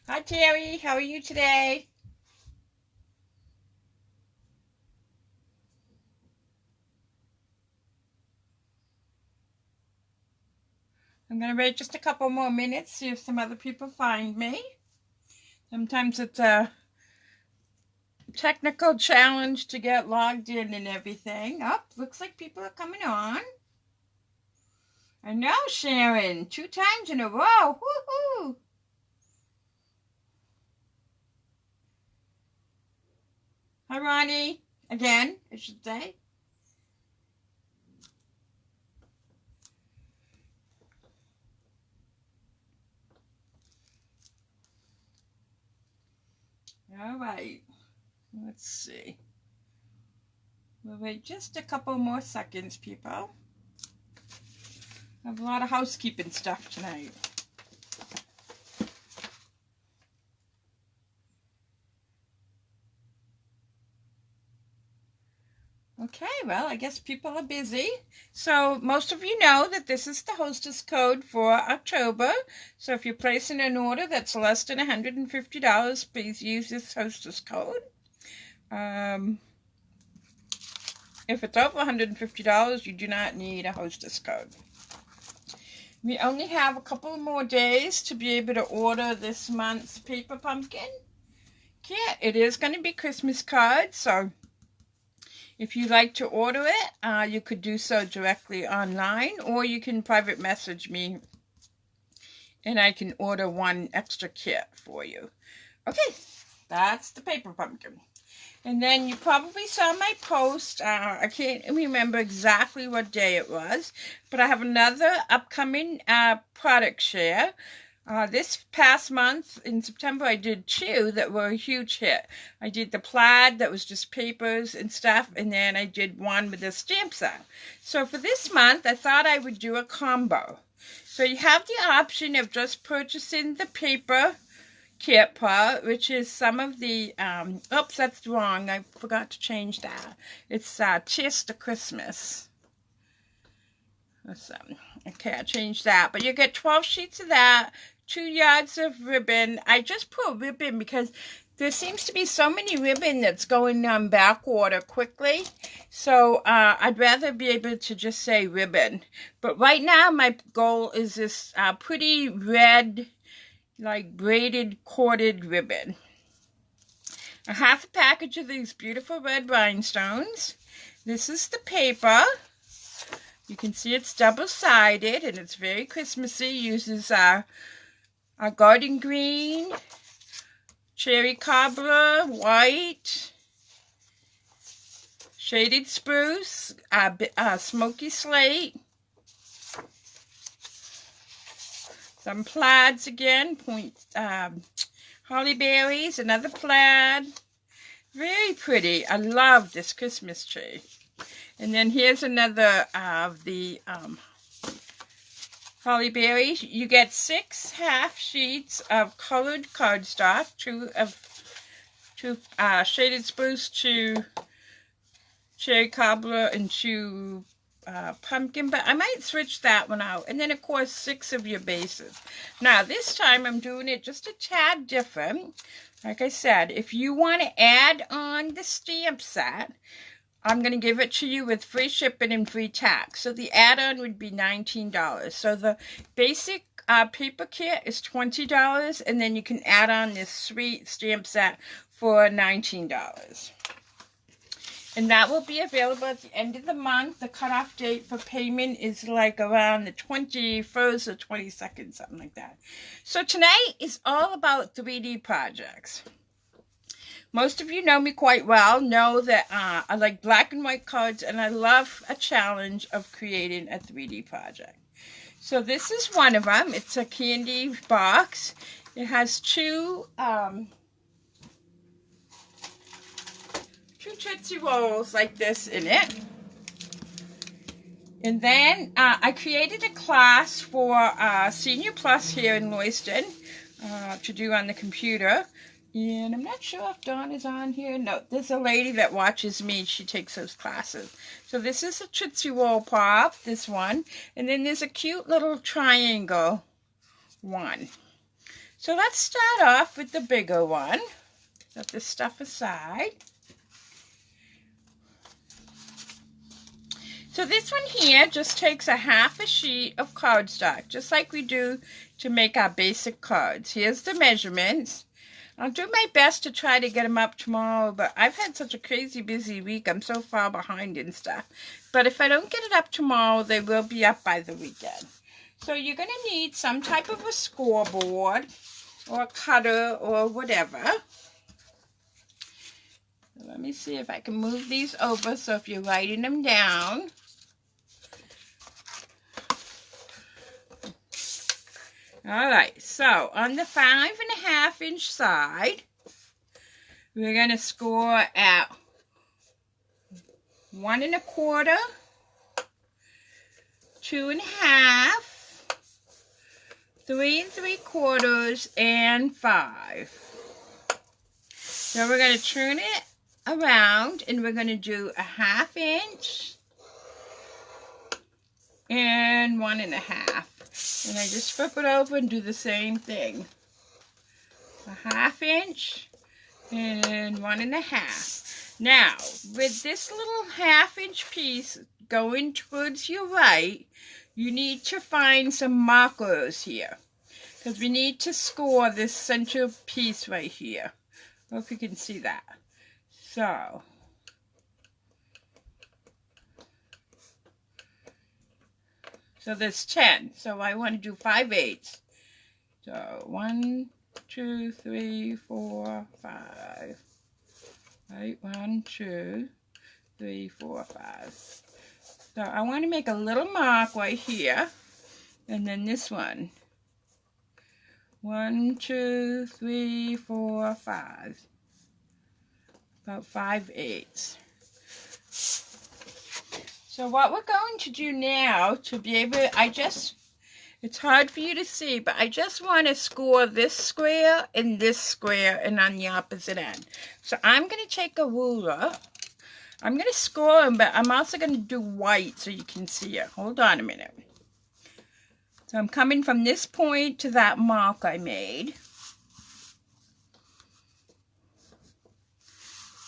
Hi, Terry. How are you today? I'm going to wait just a couple more minutes, see if some other people find me. Sometimes it's a technical challenge to get logged in and everything. Oh, looks like people are coming on. I know, Sharon. 2 times in a row. Woohoo! Hi, Ronnie. Again, I should say. All right. Let's see. We'll wait just a couple more seconds, people. I have a lot of housekeeping stuff tonight. Okay, well, I guess people are busy. So most of you know that this is the hostess code for October. So if you're placing an order that's less than $150, please use this hostess code. If it's over $150, you do not need a hostess code. We only have a couple more days to be able to order this month's Paper Pumpkin kit. It is going to be Christmas cards, so if you'd like to order it, you could do so directly online, or you can private message me and I can order one extra kit for you. Okay, that's the Paper Pumpkin. And then you probably saw my post. I can't remember exactly what day it was, but I have another upcoming product share. This past month in September, I did 2 that were a huge hit. I did the plaid that was just papers and stuff, and then I did one with a stamp set. So for this month, I thought I would do a combo. So you have the option of just purchasing the paper kit part, which is some of the, oops, that's wrong. I forgot to change that. It's Cheers to Christmas. Okay, I changed that. But you get 12 sheets of that, 2 yards of ribbon. I just put ribbon because there seems to be so many ribbon that's going on back order quickly. So I'd rather be able to just say ribbon. But right now my goal is this pretty red, like braided corded ribbon. A half a package of these beautiful red rhinestones. This is the paper. You can see it's double-sided and it's very Christmassy. Uses our garden green, cherry cobbler, white, shaded spruce, smoky slate, some plaids again, holly berries, another plaid. Very pretty. I love this Christmas tree. And then here's another of the holly berries. You get 6 half sheets of colored cardstock, 2 shaded spruce, 2 cherry cobbler, and 2 pumpkin, but I might switch that one out. And then of course 6 of your bases. Now this time I'm doing it just a tad different. Like I said, if you want to add on the stamp set, I'm going to give it to you with free shipping and free tax. So the add-on would be $19. So the basic paper kit is $20, and then you can add on this sweet stamp set for $19. And that will be available at the end of the month. The cutoff date for payment is like around the 21st or 22nd, something like that. So tonight is all about 3D projects. Most of you know me quite well, know that I like black and white cards, and I love a challenge of creating a 3D project. So this is one of them. It's a candy box. It has 2 Tootsie Rolls like this in it. And then I created a class for Senior Plus here in Lewiston to do on the computer. And I'm not sure if Dawn is on here. No, there's a lady that watches me. She takes those classes. So this is a Tootsie Roll Pop, this one. And then there's a cute little triangle one. So let's start off with the bigger one. Set this stuff aside. So this one here just takes a half a sheet of cardstock, just like we do to make our basic cards. Here's the measurements. I'll do my best to try to get them up tomorrow, but I've had such a crazy busy week. I'm so far behind and stuff. But if I don't get it up tomorrow, they will be up by the weekend. So you're going to need some type of a scoreboard or a cutter or whatever. Let me see if I can move these over so if you're writing them down. All right, so on the 5.5 inch side, we're going to score at 1 1/4, 2 1/2, 3 3/4, and 5. So we're going to turn it around and we're going to do a 1/2 inch and 1 1/2. And I just flip it over and do the same thing. A 1/2 inch and 1 1/2. Now, with this little 1/2 inch piece going towards your right, you need to find some markers here. Because we need to score this center piece right here. I hope you can see that. So there's 10. So I want to do 5/8. So 1, 2, 3, 4, 5. Right, 1, 2, 3, 4, 5. So I want to make a little mark right here. And then this one. 1, 2, 3, 4, 5. About 5/8. So what we're going to do now to be able, it's hard for you to see, but I just want to score this square and on the opposite end. So I'm going to take a ruler. I'm going to score them, but I'm also going to do white so you can see it. Hold on a minute. So I'm coming from this point to that mark I made.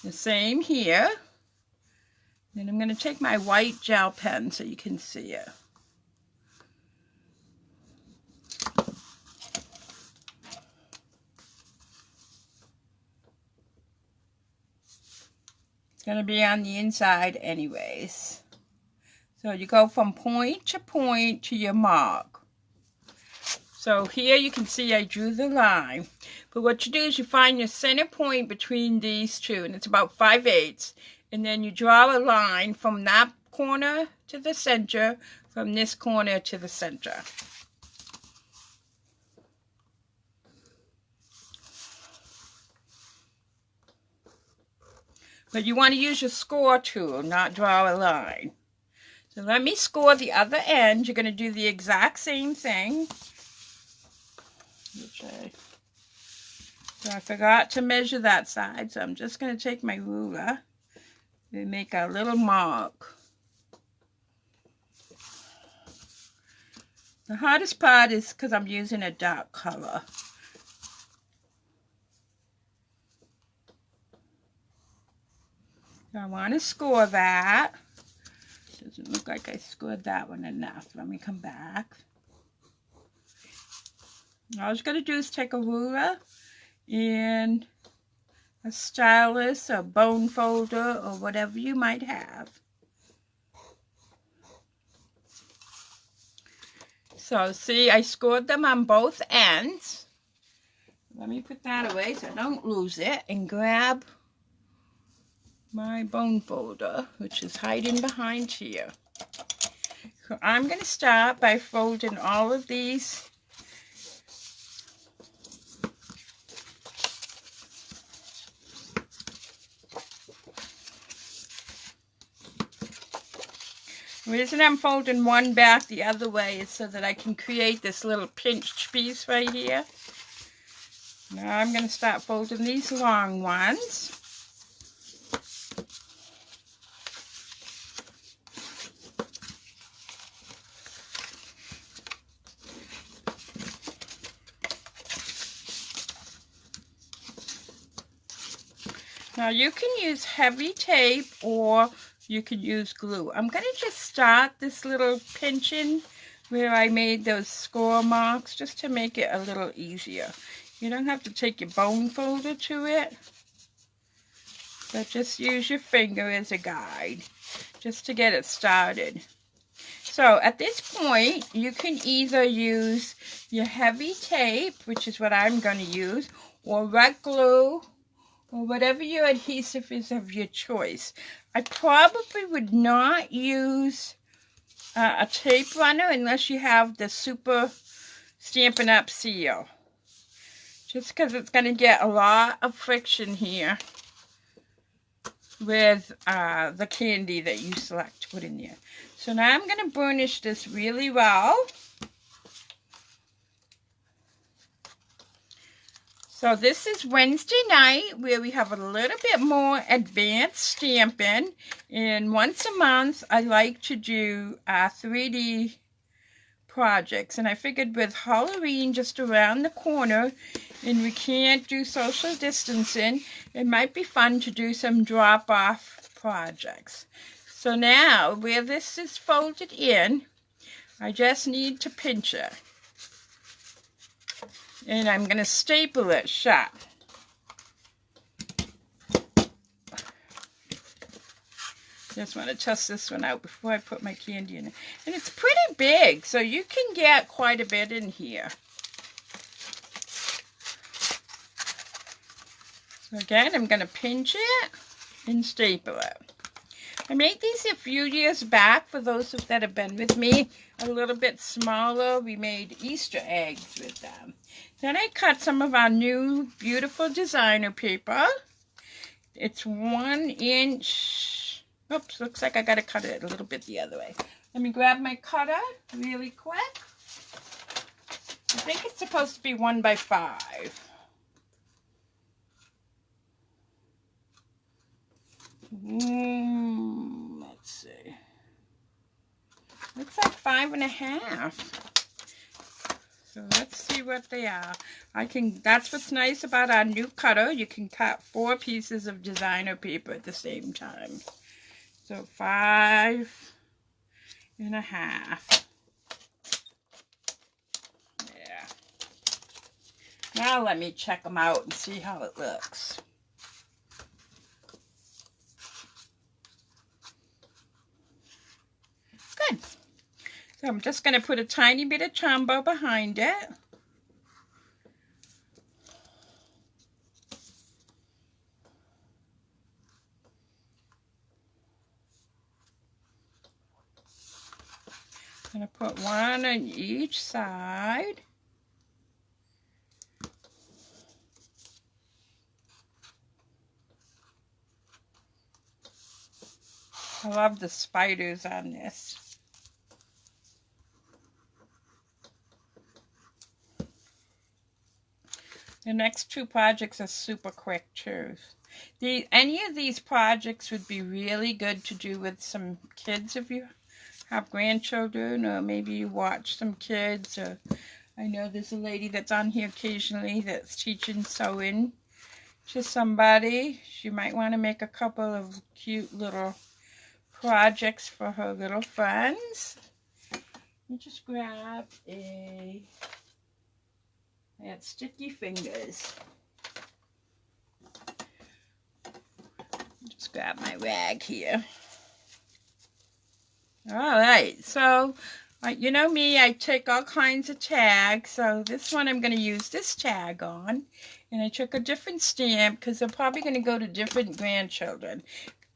The same here. Then I'm going to take my white gel pen so you can see it. It's going to be on the inside anyways. So you go from point to your mark. So here you can see I drew the line. But what you do is you find your center point between these two, and it's about 5/8. And then you draw a line from that corner to the center, from this corner to the center. But you want to use your score tool, not draw a line. So let me score the other end. You're going to do the exact same thing. So I forgot to measure that side, so I'm just going to take my ruler and make a little mark. The hardest part is because I'm using a dark color. So I want to score that. Doesn't look like I scored that one enough. Let me come back. All I was going to do is take a ruler and a stylus, a bone folder, or whatever you might have. So see, I scored them on both ends. Let me put that away so I don't lose it, and grab my bone folder, which is hiding behind here. So I'm going to start by folding all of these . The reason I'm folding one back the other way is so that I can create this little pinched piece right here. Now I'm going to start folding these long ones. Now you can use heavy tape or you can use glue. I'm going to just start this little pinching where I made those score marks just to make it a little easier. You don't have to take your bone folder to it, but just use your finger as a guide just to get it started. So at this point, you can either use your heavy tape, which is what I'm going to use, or red glue, or whatever your adhesive is of your choice. I probably would not use a tape runner unless you have the Super Stampin' Up! Seal. Just because it's going to get a lot of friction here with the candy that you select to put in there. So now I'm going to burnish this really well. So this is Wednesday night where we have a little bit more advanced stamping. And once a month I like to do 3D projects. And I figured with Halloween just around the corner and we can't do social distancing, it might be fun to do some drop-off projects. So now where this is folded in, I just need to pinch it. And I'm going to staple it shut. Just want to test this one out before I put my candy in it. And it's pretty big, so you can get quite a bit in here. So again, I'm going to pinch it and staple it. I made these a few years back for those that have been with me. A little bit smaller. We made Easter eggs with them. Then I cut some of our new beautiful designer paper. It's 1 inch. Oops, looks like I got to cut it a little bit the other way. Let me grab my cutter really quick. I think it's supposed to be 1 by 5. Let's see. Looks like 5.5. So let's see what they are. That's what's nice about our new cutter. You can cut 4 pieces of designer paper at the same time. So 5.5. Yeah. Now let me check them out and see how it looks. Good. So I'm just going to put a tiny bit of Tombow behind it. I'm going to put 1 on each side. I love the spiders on this. The next 2 projects are super quick too. Any of these projects would be really good to do with some kids if you have grandchildren, or maybe you watch some kids. Or I know there's a lady that's on here occasionally that's teaching sewing to somebody. She might want to make a couple of cute little projects for her little friends. Let me just grab I had sticky fingers. Just grab my rag here. All right, so you know me, I take all kinds of tags. So this one I'm going to use this tag on. And I took a different stamp because they're probably going to go to different grandchildren.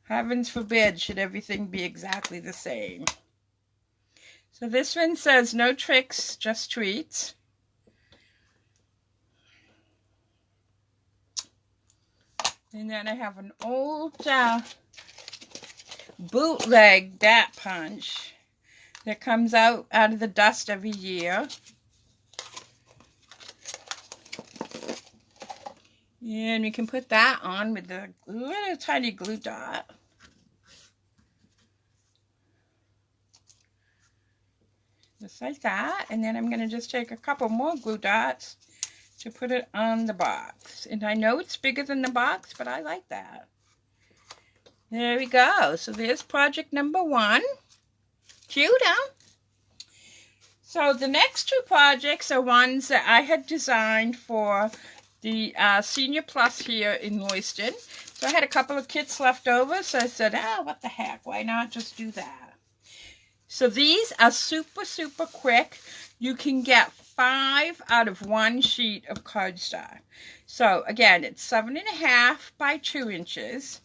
Heavens forbid should everything be exactly the same. So this one says, no tricks, just treats. And then I have an old bootleg Dat Punch that comes out of the dust every year. And you can put that on with a little tiny glue dot. Just like that. And then I'm going to just take a couple more glue dots to put it on the box. And I know it's bigger than the box, but I like that. There we go. So there's project number 1. Cute, huh? So the next 2 projects are ones that I had designed for the Senior Plus here in Lewiston. So I had a couple of kits left over, so I said, what the heck, why not just do that? So these are super, super quick. You can get 5 out of 1 sheet of cardstock. So again, it's 7.5 by 2 inches.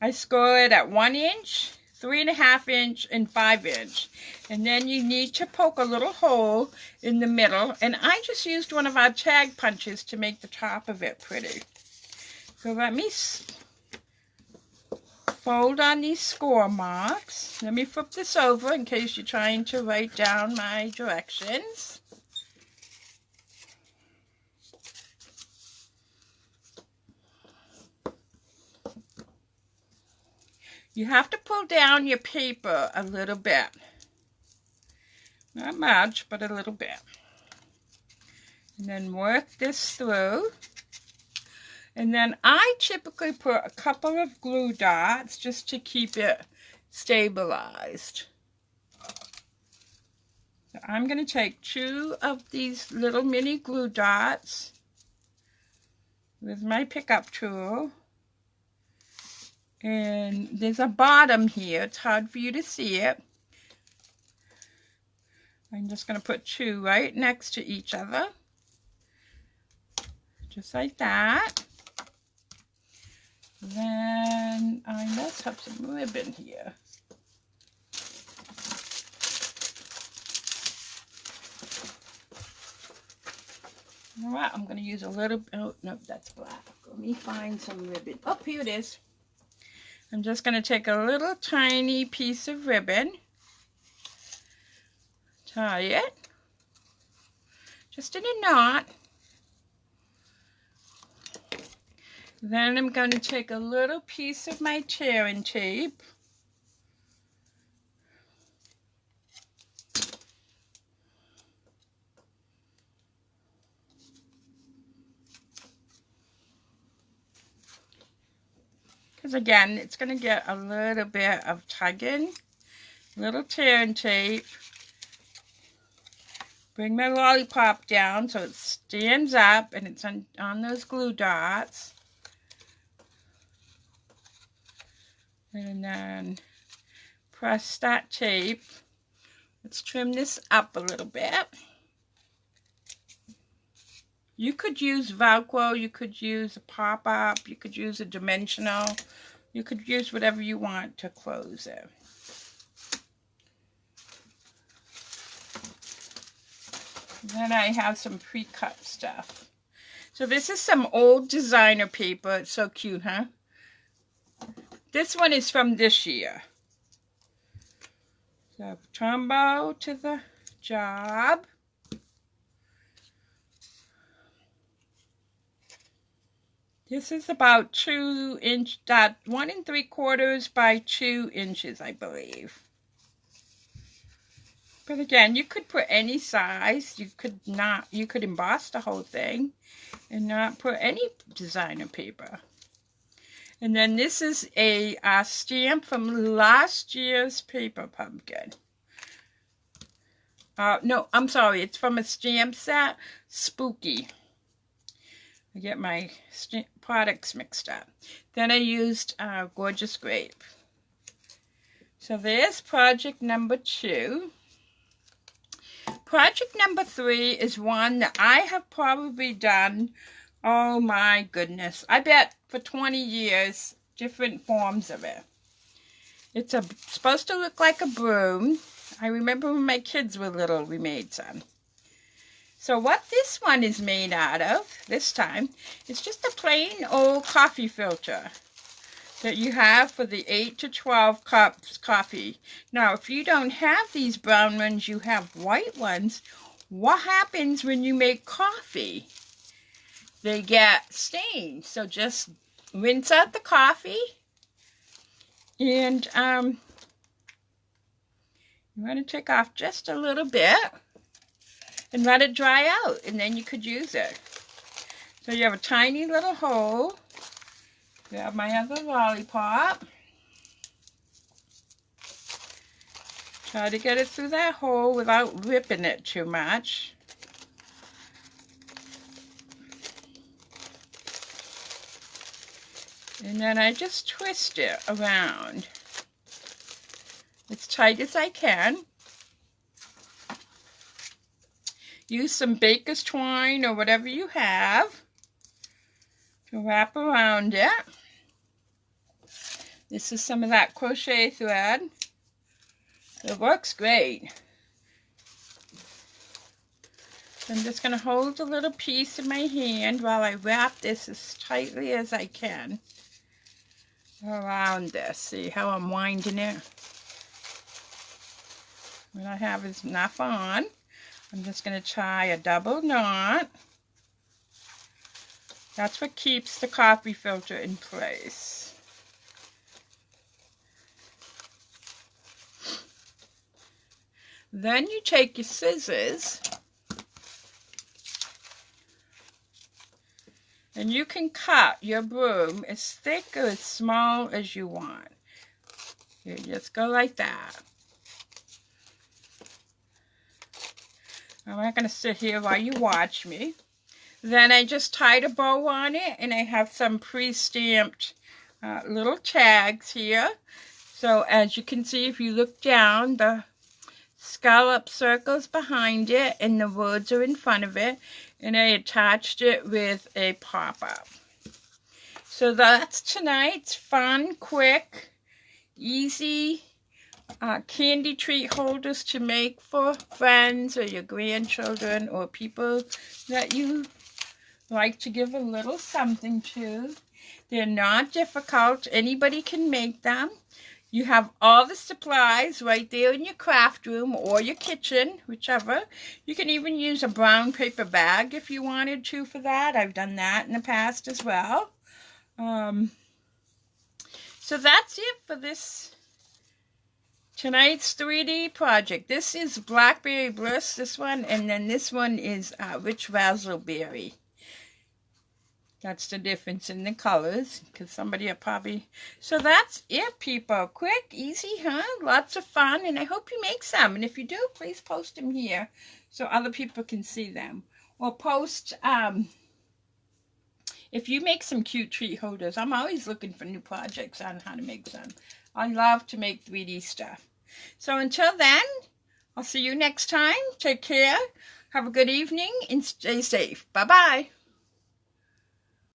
I score it at 1 inch, 3.5 inch, and 5 inch. And then you need to poke a little hole in the middle. And I just used one of our tag punches to make the top of it pretty. So let me fold on these score marks. Let me flip this over in case you're trying to write down my directions. You have to pull down your paper a little bit. Not much, but a little bit. And then work this through. And then I typically put a couple of glue dots just to keep it stabilized. So I'm going to take 2 of these little mini glue dots with my pickup tool. And there's a bottom here. It's hard for you to see it. I'm just going to put 2 right next to each other. Just like that. Then I must have some ribbon here. You know what? I'm going to use a little, oh, no, that's black. Let me find some ribbon. Oh, here it is. I'm just going to take a little tiny piece of ribbon, tie it, just in a knot. Then I'm going to take a little piece of my tearing tape. Because again, it's going to get a little bit of tugging. Little tearing tape. Bring my lollipop down so it stands up and it's on those glue dots. And then press that tape. Let's trim this up a little bit. You could use Velcro, you could use a pop-up, you could use a dimensional, you could use whatever you want to close it. Then I have some pre-cut stuff. So this is some old designer paper. It's so cute, huh? This one is from this year. So Tombow to the job. This is about 2 inch, 1 3/4 by 2 inches, I believe. But again, you could put any size. You could emboss the whole thing and not put any designer paper. And then this is a stamp from last year's Paper Pumpkin. No, I'm sorry. It's from a stamp set, Spooky. I get my products mixed up. Then I used Gorgeous Grape. So there's project number 2. Project number 3 is one that I have probably done, oh my goodness, I bet for 20 years, different forms of it. It's supposed to look like a broom. I remember when my kids were little, we made some. So what this one is made out of, this time, is just a plain old coffee filter that you have for the 8 to 12 cups coffee. Now, if you don't have these brown ones, you have white ones. What happens when you make coffee? They get stained. So just rinse out the coffee. And you want to take off just a little bit. and let it dry out, and then you could use it. So you have a tiny little hole. You have my other lollipop. Try to get it through that hole without ripping it too much. And then I just twist it around as tight as I can. Use some baker's twine or whatever you have to wrap around it. This is some of that crochet thread. It works great. So I'm just going to hold a little piece in my hand while I wrap this as tightly as I can around this. See how I'm winding it? What I have is enough on. I'm just going to tie a double knot. That's what keeps the coffee filter in place. Then you take your scissors and you can cut your broom as thick or as small as you want. You just go like that. I'm not going to sit here while you watch me. Then I just tied a bow on it, and I have some pre-stamped little tags here. So as you can see, if you look down, the scallop circles behind it, and the words are in front of it. And I attached it with a pop-up. So that's tonight's fun, quick, easy candy treat holders to make for friends or your grandchildren or people that you like to give a little something to. They're not difficult. Anybody can make them. You have all the supplies right there in your craft room or your kitchen, whichever. You can even use a brown paper bag if you wanted to for that. I've done that in the past as well. So that's it for this tonight's 3D project. This is Blackberry Bliss, this one, and then this one is Rich Razzleberry. That's the difference in the colors, because somebody will probably... So that's it, people. Quick, easy, huh? Lots of fun, and I hope you make some. And if you do, please post them here so other people can see them. Or post, if you make some cute treat holders. I'm always looking for new projects on how to make some. I love to make 3D stuff. So until then, I'll see you next time. Take care. Have a good evening and stay safe. Bye-bye.